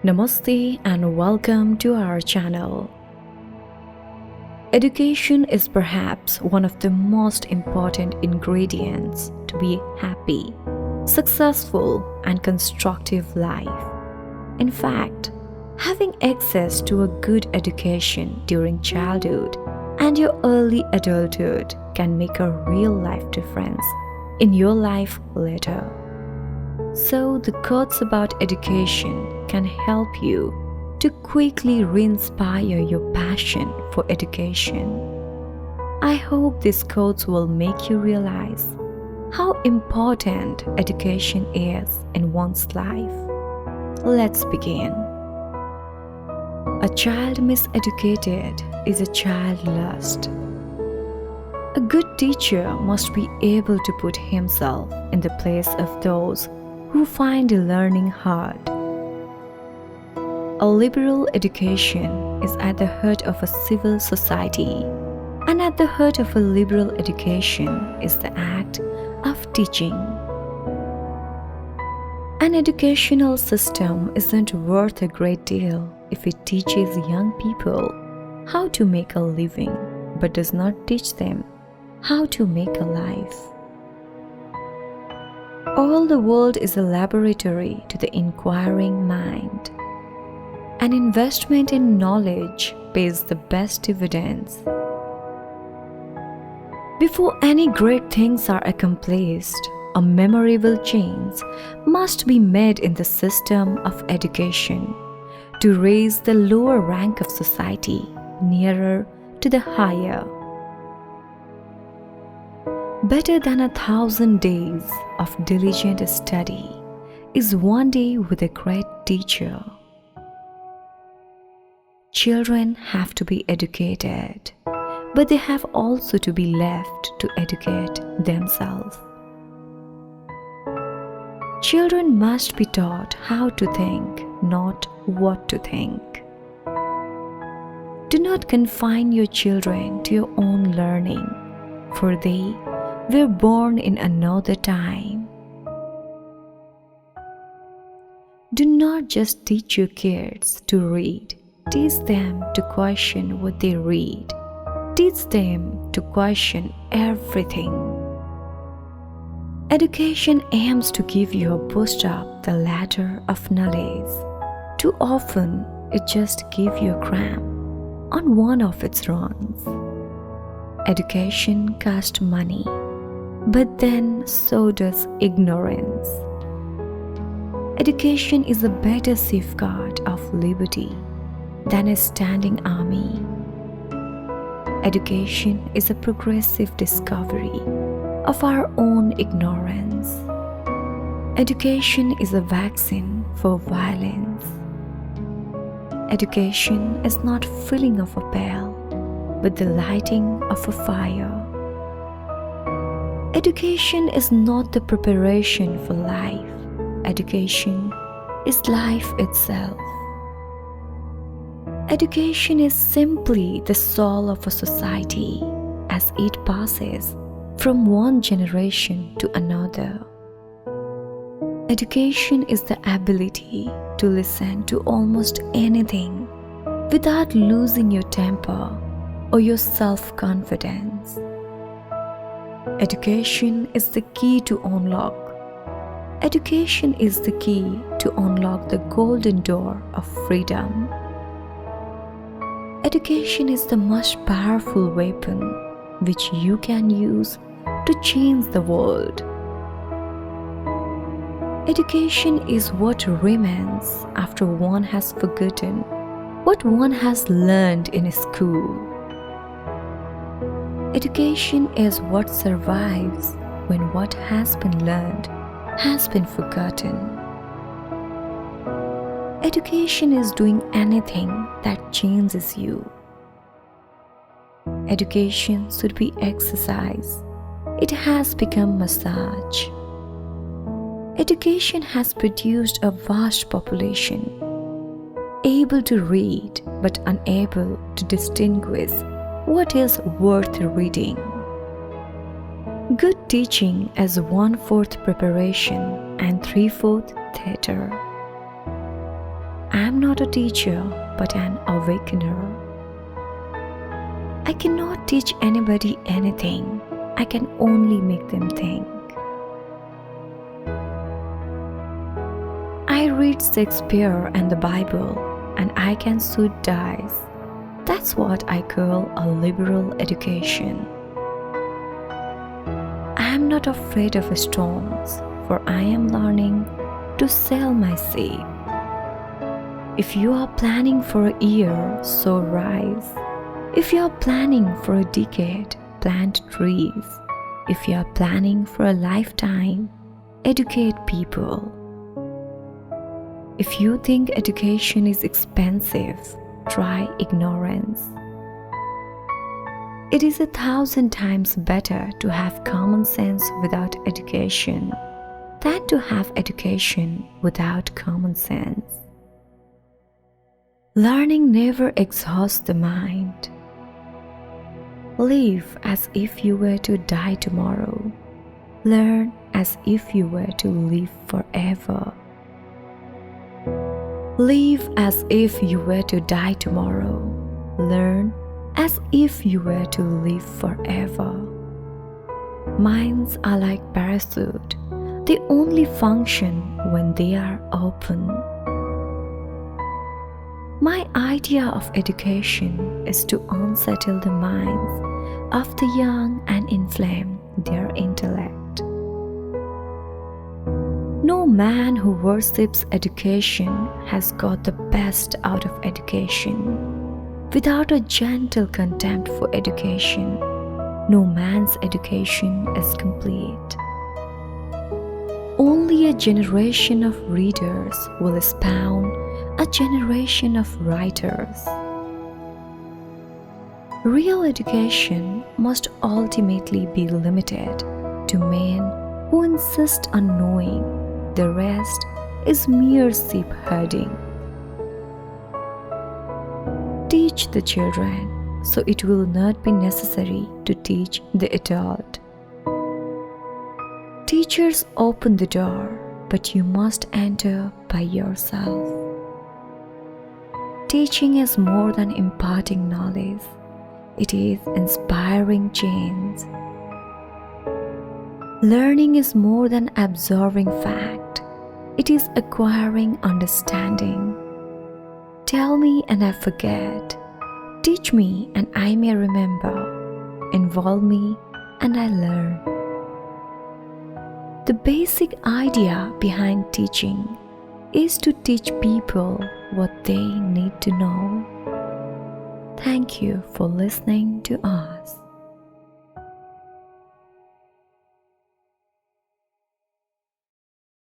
Namaste and welcome to our channel. Education is perhaps one of the most important ingredients to be happy, successful, and constructive life. In fact, having access to a good education during childhood and your early adulthood can make a real life difference in your life later. So, the quotes about education can help you to quickly re-inspire your passion for education. I hope these quotes will make you realize how important education is in one's life. Let's begin. A child miseducated is a child lost. A good teacher must be able to put himself in the place of those who find learning hard. A liberal education is at the heart of a civil society, and at the heart of a liberal education is the act of teaching. An educational system isn't worth a great deal if it teaches young people how to make a living, but does not teach them how to make a life. All the world is a laboratory to the inquiring mind. An investment in knowledge pays the best dividends. Before any great things are accomplished, a memorable change must be made in the system of education to raise the lower rank of society nearer to the higher. Better than 1,000 days of diligent study is one day with a great teacher. Children have to be educated, but they have also to be left to educate themselves. Children must be taught how to think, not what to think. Do not confine your children to your own learning, for they were born in another time. Do not just teach your kids to read. Teach them to question what they read. Teach them to question everything. Education aims to give you a boost up the ladder of knowledge. Too often, it just gives you a cramp on one of its rungs. Education costs money, but then so does ignorance. Education is a better safeguard of liberty than a standing army. Education is a progressive discovery of our own ignorance. Education is a vaccine for violence. Education is not filling of a pail, but the lighting of a fire. Education is not the preparation for life. Education is life itself. Education is simply the soul of a society as it passes from one generation to another. Education is the ability to listen to almost anything without losing your temper or your self-confidence. Education is the key to unlock. Education is the key to unlock the golden door of freedom. Education is the most powerful weapon which you can use to change the world. Education is what remains after one has forgotten what one has learned in school. Education is what survives when what has been learned has been forgotten. Education is doing anything that changes you. Education should be exercise. It has become massage. Education has produced a vast population, able to read but unable to distinguish what is worth reading. Good teaching is 1/4 preparation and 3/4 theater. I am not a teacher, but an awakener. I cannot teach anybody anything. I can only make them think. I read Shakespeare and the Bible, and I can shoot dice. That's what I call a liberal education. I am not afraid of storms, for I am learning to sail my ship. If you are planning for a year, sow rice. If you are planning for a decade, plant trees. If you are planning for a lifetime, educate people. If you think education is expensive, try ignorance. It is 1,000 times better to have common sense without education than to have education without common sense. Learning never exhausts the mind. Live as if you were to die tomorrow. Learn as if you were to live forever. Live as if you were to die tomorrow. Learn as if you were to live forever. Minds are like parachutes. They only function when they are open. My idea of education is to unsettle the minds of the young and inflame their intellect. No man who worships education has got the best out of education. Without a gentle contempt for education, no man's education is complete. Only a generation of readers will spawn a generation of writers. Real education must ultimately be limited to men who insist on knowing. The rest is mere sheep herding. Teach the children, so it will not be necessary to teach the adult. Teachers open the door, but you must enter by yourself. Teaching is more than imparting knowledge. It is inspiring change. Learning is more than absorbing fact. It is acquiring understanding. Tell me and I forget. Teach me and I may remember. Involve me and I learn. The basic idea behind teaching is to teach people what they need to know. Thank you for listening to us.